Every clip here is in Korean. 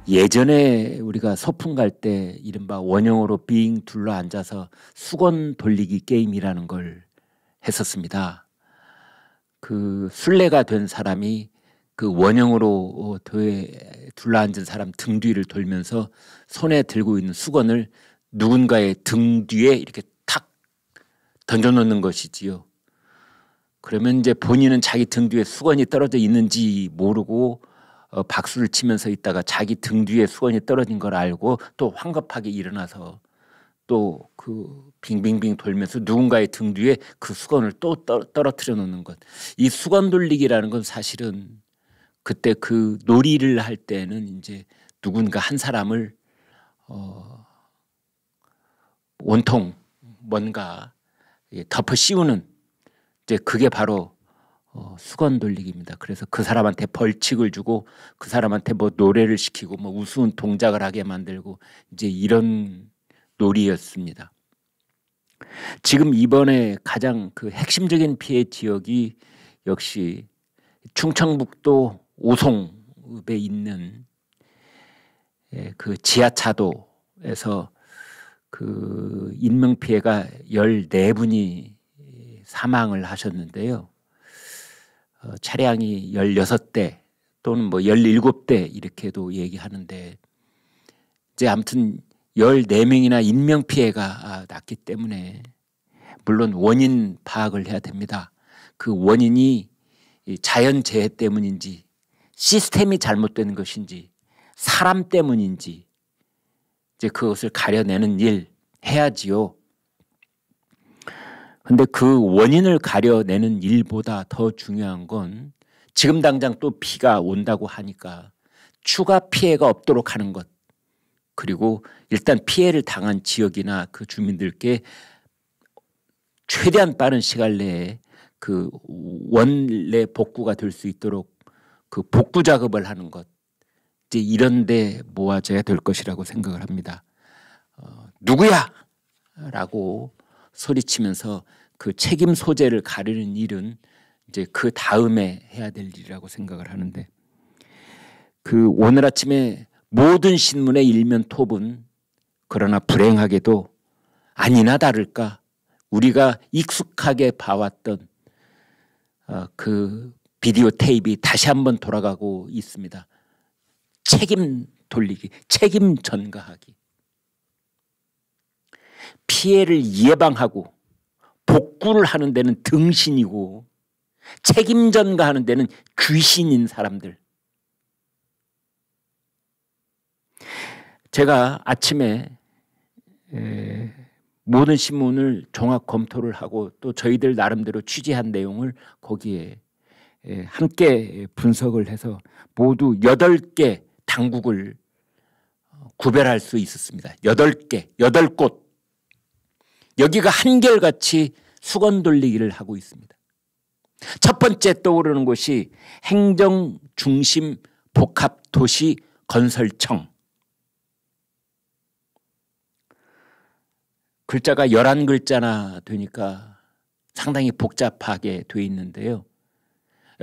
예전에 우리가 소풍 갈 때 이른바 원형으로 빙 둘러앉아서 수건 돌리기 게임이라는 걸 했었습니다. 그 순례가 된 사람이 그 원형으로 둘러앉은 사람 등 뒤를 돌면서 손에 들고 있는 수건을 누군가의 등 뒤에 이렇게 탁 던져놓는 것이지요. 그러면 이제 본인은 자기 등 뒤에 수건이 떨어져 있는지 모르고 박수를 치면서 있다가 자기 등 뒤에 수건이 떨어진 걸 알고 또 황급하게 일어나서 또 그 빙빙빙 돌면서 누군가의 등 뒤에 그 수건을 또 떨어뜨려 놓는 것. 이 수건 돌리기라는 건 사실은 그때 그 놀이를 할 때는 이제 누군가 한 사람을 온통 뭔가 덮어 씌우는 이제 그게 바로 수건 돌리기입니다. 그래서 그 사람한테 벌칙을 주고 그 사람한테 뭐 노래를 시키고 뭐 우스운 동작을 하게 만들고 이제 이런 놀이였습니다. 지금 이번에 가장 그 핵심적인 피해 지역이 역시 충청북도 오송읍에 있는 그 지하차도에서 그 인명피해가 14분이 사망을 하셨는데요. 차량이 16대 또는 뭐 17대 이렇게도 얘기하는데 이제 아무튼 14명이나 인명피해가 났기 때문에 물론 원인 파악을 해야 됩니다. 그 원인이 자연재해 때문인지 시스템이 잘못된 것인지 사람 때문인지 이제 그것을 가려내는 일 해야지요. 근데 그 원인을 가려내는 일보다 더 중요한 건 지금 당장 또 비가 온다고 하니까 추가 피해가 없도록 하는 것, 그리고 일단 피해를 당한 지역이나 그 주민들께 최대한 빠른 시간 내에 그 원래 복구가 될 수 있도록 그 복구 작업을 하는 것, 이제 이런 데 모아져야 될 것이라고 생각을 합니다. 누구야? 라고 소리치면서 그 책임 소재를 가리는 일은 이제 그 다음에 해야 될 일이라고 생각을 하는데, 그 오늘 아침에 모든 신문의 일면 톱은 그러나 불행하게도 아니나 다를까 우리가 익숙하게 봐왔던 그 비디오 테이프가 다시 한번 돌아가고 있습니다. 책임 돌리기, 책임 전가하기. 피해를 예방하고 복구를 하는 데는 등신이고 책임 전가하는 데는 귀신인 사람들. 제가 아침에 모든 신문을 종합 검토를 하고 또 저희들 나름대로 취재한 내용을 거기에 함께 분석을 해서 모두 8개 당국을 구별할 수 있었습니다. 8개, 8곳. 여기가 한결같이 수건 돌리기를 하고 있습니다. 첫 번째 떠오르는 곳이 행정중심복합도시건설청. 글자가 11글자나 되니까 상당히 복잡하게 돼 있는데요.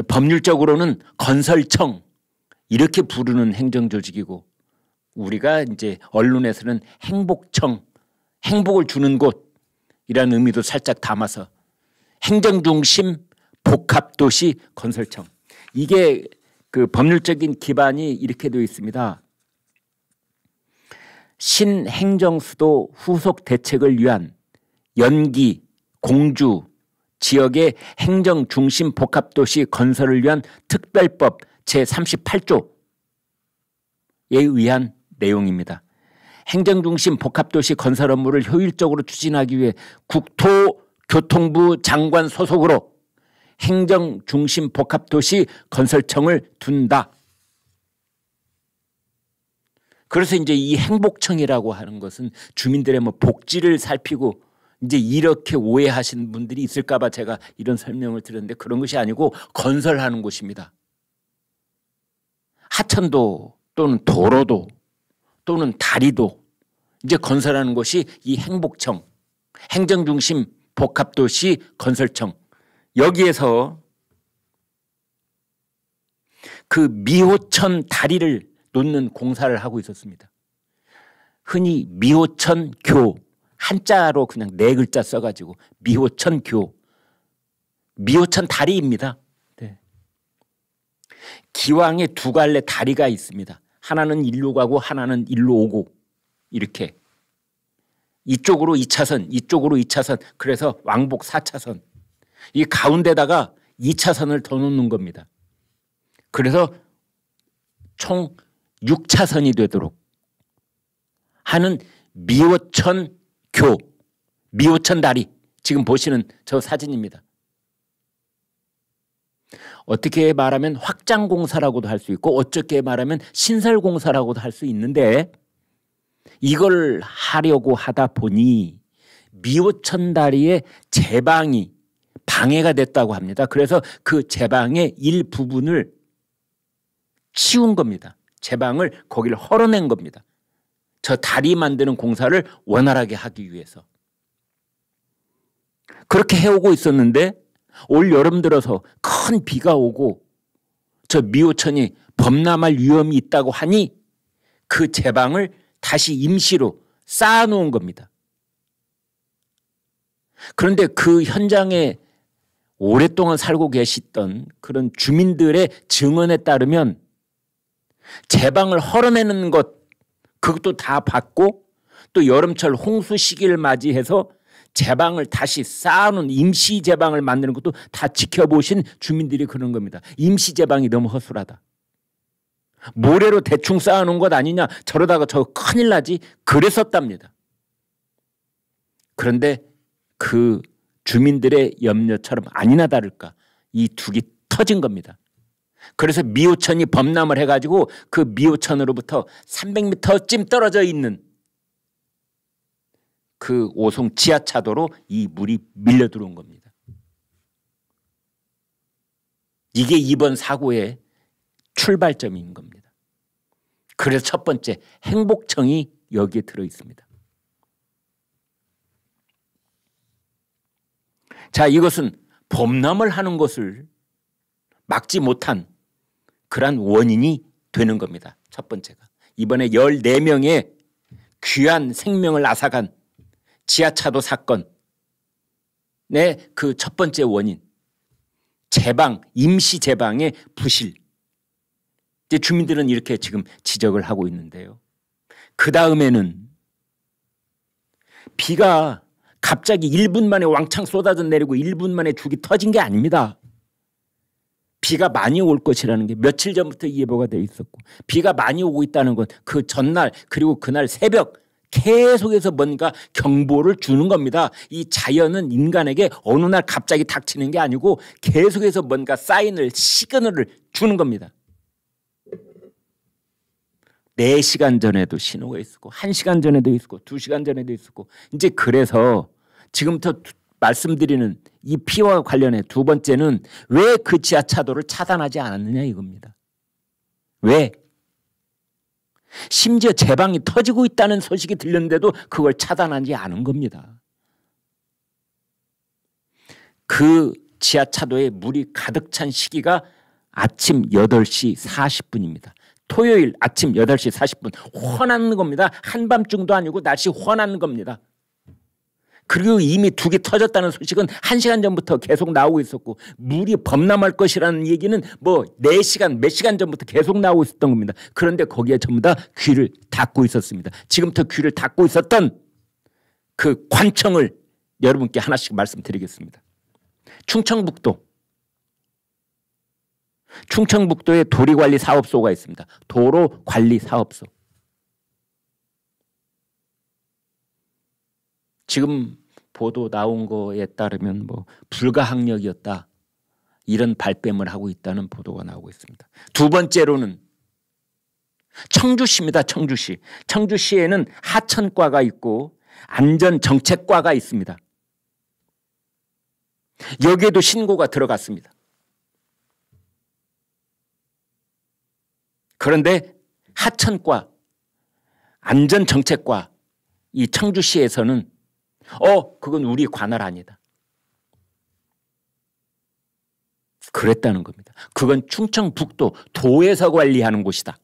법률적으로는 건설청 이렇게 부르는 행정조직이고 우리가 이제 언론에서는 행복청, 행복을 주는 곳이라는 의미도 살짝 담아서 행정중심 복합도시 건설청. 이게 그 법률적인 기반이 이렇게 되어 있습니다. 신행정수도 후속 대책을 위한 연기, 공주, 지역의 행정중심 복합도시 건설을 위한 특별법 제38조에 의한 내용입니다. 행정중심 복합도시 건설 업무를 효율적으로 추진하기 위해 국토교통부 장관 소속으로 행정중심 복합도시 건설청을 둔다. 그래서 이제 이 행복청이라고 하는 것은 주민들의 뭐 복지를 살피고 이제 이렇게 오해하시는 분들이 있을까 봐 제가 이런 설명을 드렸는데 그런 것이 아니고 건설하는 곳입니다. 하천도 또는 도로도 또는 다리도 이제 건설하는 것이 이 행복청, 행정중심 복합도시 건설청. 여기에서 그 미호천 다리를 놓는 공사를 하고 있었습니다. 흔히 미호천교, 한자로 그냥 4글자 써가지고 미호천교, 미호천 다리입니다. 네. 기왕에 2갈래 다리가 있습니다. 하나는 일로 가고 하나는 일로 오고, 이렇게 이쪽으로 2차선, 이쪽으로 2차선, 그래서 왕복 4차선. 이 가운데다가 2차선을 더 놓는 겁니다. 그래서 총 6차선이 되도록 하는 미호천교, 미호천 다리, 지금 보시는 저 사진입니다. 어떻게 말하면 확장공사라고도 할 수 있고 어떻게 말하면 신설공사라고도 할 수 있는데, 이걸 하려고 하다 보니 미호천 다리의 제방이 방해가 됐다고 합니다. 그래서 그 제방의 일부분을 치운 겁니다. 제방을 거기를 헐어낸 겁니다. 저 다리 만드는 공사를 원활하게 하기 위해서. 그렇게 해오고 있었는데 올 여름 들어서 큰 비가 오고 저 미호천이 범람할 위험이 있다고 하니 그 제방을 다시 임시로 쌓아놓은 겁니다. 그런데 그 현장에 오랫동안 살고 계시던 그런 주민들의 증언에 따르면 제방을 헐어내는 것, 그것도 다 봤고 또 여름철 홍수 시기를 맞이해서 제방을 다시 쌓아놓은 임시 제방을 만드는 것도 다 지켜보신 주민들이 그런 겁니다. 임시 제방이 너무 허술하다. 모래로 대충 쌓아놓은 것 아니냐, 저러다가 저 큰일 나지, 그랬었답니다. 그런데 그 주민들의 염려처럼 아니나 다를까 이 둑이 터진 겁니다. 그래서 미호천이 범람을 해가지고 그 미호천으로부터 300m쯤 떨어져 있는 그 오송 지하차도로 이 물이 밀려 들어온 겁니다. 이게 이번 사고의 출발점인 겁니다. 그래서 첫 번째 행복청이 여기에 들어 있습니다. 자, 이것은 범람을 하는 것을 막지 못한 그러한 원인이 되는 겁니다. 첫 번째가. 이번에 14명의 귀한 생명을 앗아간 지하차도 사건의 그 첫 번째 원인, 제방, 임시 제방의 부실. 이제 주민들은 이렇게 지금 지적을 하고 있는데요. 그 다음에는 비가 갑자기 1분 만에 왕창 쏟아져 내리고 1분 만에 죽이 터진 게 아닙니다. 비가 많이 올 것이라는 게 며칠 전부터 예보가 되어 있었고, 비가 많이 오고 있다는 건 그 전날 그리고 그날 새벽 계속해서 뭔가 경보를 주는 겁니다. 이 자연은 인간에게 어느 날 갑자기 닥치는 게 아니고 계속해서 뭔가 사인을, 시그널을 주는 겁니다. 4시간 전에도 신호가 있었고 1시간 전에도 있었고 2시간 전에도 있었고, 이제 그래서 지금부터 말씀드리는 이 피와 관련해 두 번째는 왜 그 지하차도를 차단하지 않았느냐 이겁니다. 왜? 심지어 제방이 터지고 있다는 소식이 들렸는데도 그걸 차단하지 않은 겁니다. 그 지하차도에 물이 가득 찬 시기가 아침 8시 40분입니다. 토요일 아침 8시 40분. 환한 겁니다. 한밤중도 아니고 날씨 환한 겁니다. 그리고 이미 둑이 터졌다는 소식은 1시간 전부터 계속 나오고 있었고, 물이 범람할 것이라는 얘기는 뭐 4시간, 몇 시간 전부터 계속 나오고 있었던 겁니다. 그런데 거기에 전부 다 귀를 닫고 있었습니다. 지금부터 귀를 닫고 있었던 그 관청을 여러분께 하나씩 말씀드리겠습니다. 충청북도에 도리관리사업소가 있습니다. 도로관리사업소. 지금 보도 나온 거에 따르면 뭐 불가항력이었다, 이런 발뺌을 하고 있다는 보도가 나오고 있습니다. 두 번째로는 청주시입니다. 청주시. 청주시에는 하천과가 있고 안전정책과가 있습니다. 여기에도 신고가 들어갔습니다. 그런데 하천과, 안전정책과 이 청주시에서는 그건 우리 관할 아니다, 그랬다는 겁니다. 그건 충청북도 도에서 관리하는 곳이다.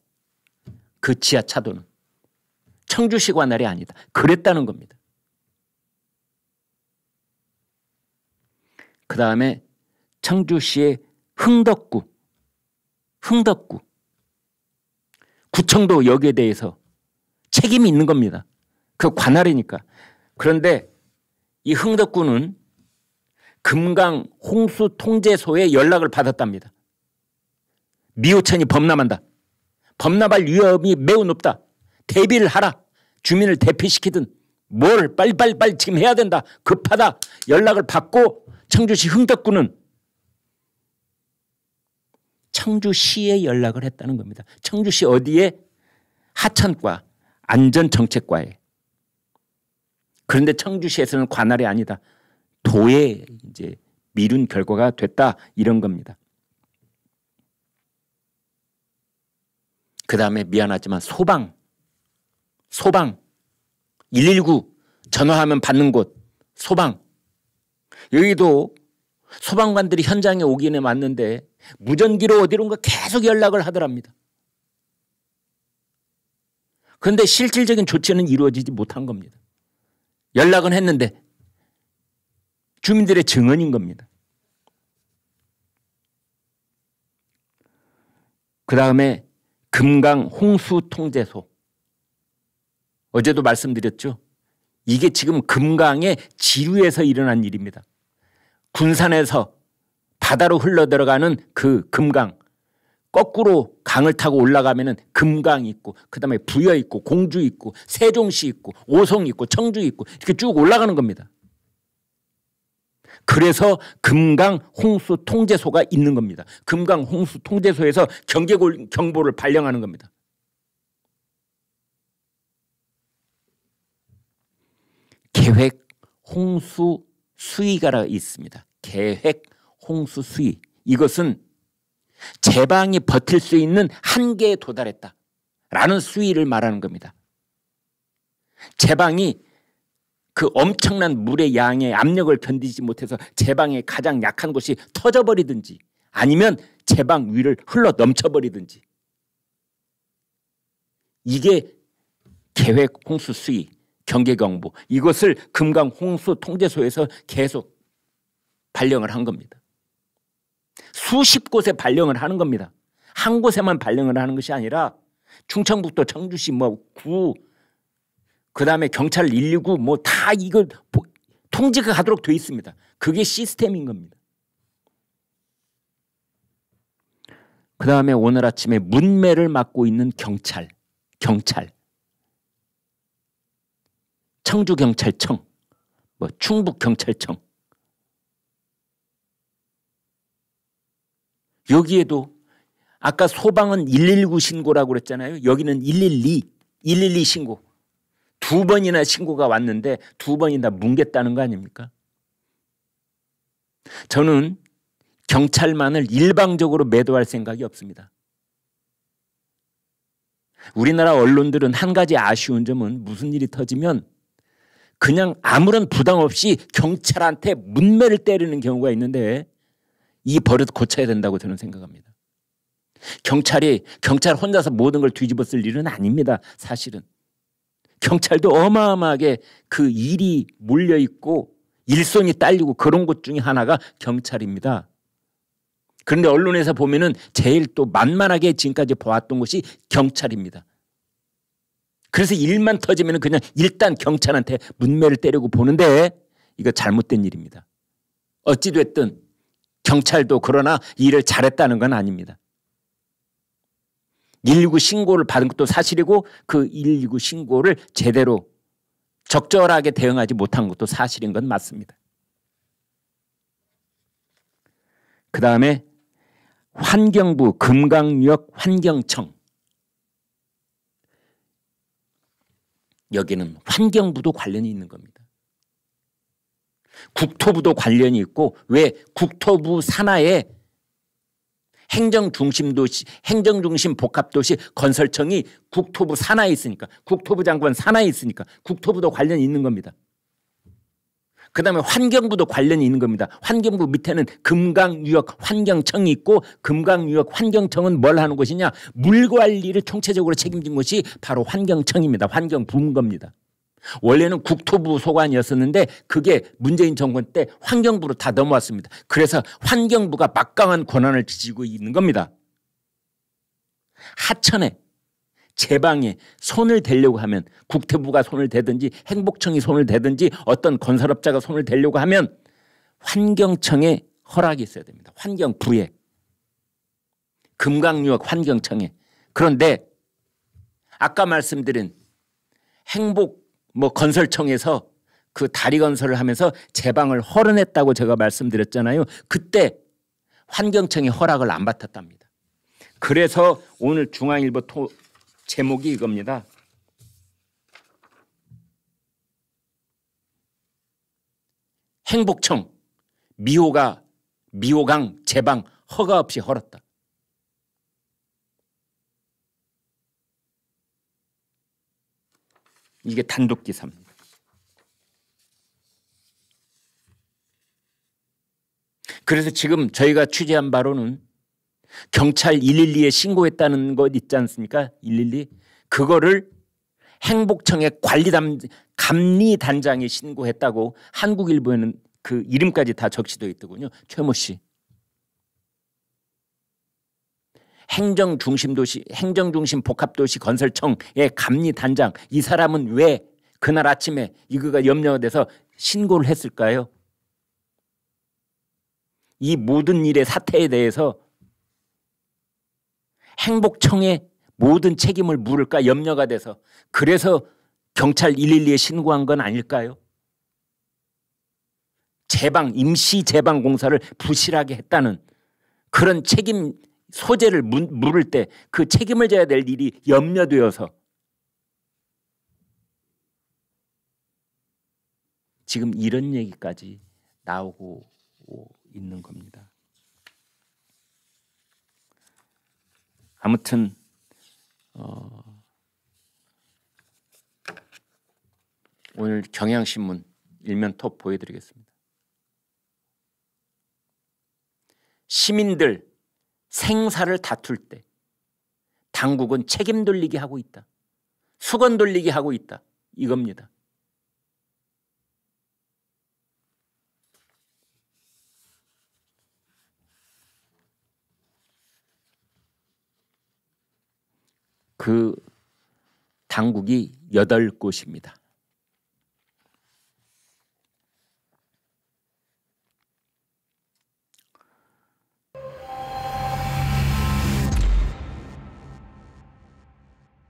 그 지하차도는. 청주시 관할이 아니다. 그랬다는 겁니다. 그 다음에 청주시의 흥덕구. 구청도 여기에 대해서 책임이 있는 겁니다. 그 관할이니까. 그런데 이 흥덕구는 금강 홍수 통제소에 연락을 받았답니다. 미호천이 범람한다. 범람할 위험이 매우 높다. 대비를 하라. 주민을 대피시키든 뭘 빨리 지금 해야 된다. 급하다. 연락을 받고 청주시 흥덕구는 청주시에 연락을 했다는 겁니다. 청주시 어디에? 하천과 안전정책과에. 그런데 청주시에서는 관할이 아니다. 도에 이제 미룬 결과가 됐다. 이런 겁니다. 그 다음에 미안하지만 소방 119 전화하면 받는 곳 소방. 여기도 소방관들이 현장에 오기는 왔는데 무전기로 어디론가 계속 연락을 하더랍니다. 그런데 실질적인 조치는 이루어지지 못한 겁니다. 연락은 했는데 주민들의 증언인 겁니다. 그 다음에 금강 홍수통제소. 어제도 말씀드렸죠. 이게 지금 금강의 지류에서 일어난 일입니다. 군산에서 바다로 흘러들어가는 그 금강. 거꾸로 강을 타고 올라가면은 금강이 있고 그다음에 부여 있고 공주 있고 세종시 있고 오송 있고 청주 있고 이렇게 쭉 올라가는 겁니다. 그래서 금강 홍수 통제소가 있는 겁니다. 금강 홍수 통제소에서 경보를 발령하는 겁니다. 계획 홍수 수위가 있습니다. 계획 홍수 수위. 이것은 제방이 버틸 수 있는 한계에 도달했다라는 수위를 말하는 겁니다. 제방이 그 엄청난 물의 양의 압력을 견디지 못해서 제방의 가장 약한 곳이 터져버리든지 아니면 제방 위를 흘러 넘쳐버리든지. 이게 계획 홍수 수위, 경계경보. 이것을 금강 홍수 통제소에서 계속 발령을 한 겁니다. 수십 곳에 발령을 하는 겁니다. 한 곳에만 발령을 하는 것이 아니라 충청북도 청주시 구 그다음에 경찰 119 다 이걸 통지가 가도록 돼 있습니다. 그게 시스템인 겁니다. 그다음에 오늘 아침에 문매를 맡고 있는 경찰 청주경찰청 충북경찰청 여기에도 아까 소방은 119 신고라고 그랬잖아요. 여기는 112 신고. 2번이나 신고가 왔는데 2번이나 뭉갰다는 거 아닙니까? 저는 경찰만을 일방적으로 매도할 생각이 없습니다. 우리나라 언론들은 한 가지 아쉬운 점은 무슨 일이 터지면 그냥 아무런 부담 없이 경찰한테 문매를 때리는 경우가 있는데 이 버릇 고쳐야 된다고 저는 생각합니다. 경찰 혼자서 모든 걸 뒤집어 쓸 일은 아닙니다. 사실은. 경찰도 어마어마하게 그 일이 몰려있고 일손이 딸리고 그런 곳 중에 하나가 경찰입니다. 그런데 언론에서 보면은 제일 또 만만하게 지금까지 봐왔던 곳이 경찰입니다. 그래서 일만 터지면 그냥 일단 경찰한테 문매를 때리고 보는데 이거 잘못된 일입니다. 어찌됐든 경찰도 그러나 일을 잘했다는 건 아닙니다. 119 신고를 받은 것도 사실이고 그 119 신고를 제대로 적절하게 대응하지 못한 것도 사실인 건 맞습니다. 그 다음에 환경부 금강유역 환경청. 여기는 환경부도 관련이 있는 겁니다. 국토부도 관련이 있고 왜 국토부 산하에 행정중심 복합도시 건설청이 국토부 산하에 있으니까 국토부 장관 산하에 있으니까 국토부도 관련이 있는 겁니다. 그다음에 환경부도 관련이 있는 겁니다. 환경부 밑에는 금강유역 환경청이 있고 금강유역 환경청은 뭘 하는 곳이냐? 물 관리를 총체적으로 책임진 곳이 바로 환경청입니다. 환경부인 겁니다. 원래는 국토부 소관이었었는데 그게 문재인 정권 때 환경부로 다 넘어왔습니다. 그래서 환경부가 막강한 권한을 지니고 있는 겁니다. 하천에 제방에 손을 대려고 하면 국토부가 손을 대든지 행복청이 손을 대든지 어떤 건설업자가 손을 대려고 하면 환경청에 허락이 있어야 됩니다. 환경부에 금강유역 환경청에. 그런데 아까 말씀드린 행복 건설청에서 그 다리 건설을 하면서 제방을 허락했다고 제가 말씀드렸잖아요. 그때 환경청이 허락을 안 받았답니다. 그래서 오늘 중앙일보 제목이 이겁니다. 행복청 미호강 제방 허가 없이 헐었다. 이게 단독 기사입니다. 그래서 지금 저희가 취재한 바로는 경찰 112에 신고했다는 것 있지 않습니까? 112. 그거를 행복청의 감리단장이 신고했다고 한국일보에는 그 이름까지 다 적시되어 있더군요. 최모 씨. 행정중심 복합도시 건설청의 감리단장. 이 사람은 왜 그날 아침에 이거가 염려가 돼서 신고를 했을까요? 이 모든 일의 사태에 대해서 행복청에 모든 책임을 물을까 염려가 돼서 그래서 경찰 112에 신고한 건 아닐까요? 임시 제방 공사를 부실하게 했다는 그런 책임 소재를 물을 때 그 책임을 져야 될 일이 염려되어서 지금 이런 얘기까지 나오고 있는 겁니다. 아무튼 오늘 경향신문 일면 톱 보여드리겠습니다. 시민들 생사를 다툴 때 당국은 책임 돌리기 하고 있다. 수건 돌리기 하고 있다. 이겁니다. 그 당국이 8곳입니다.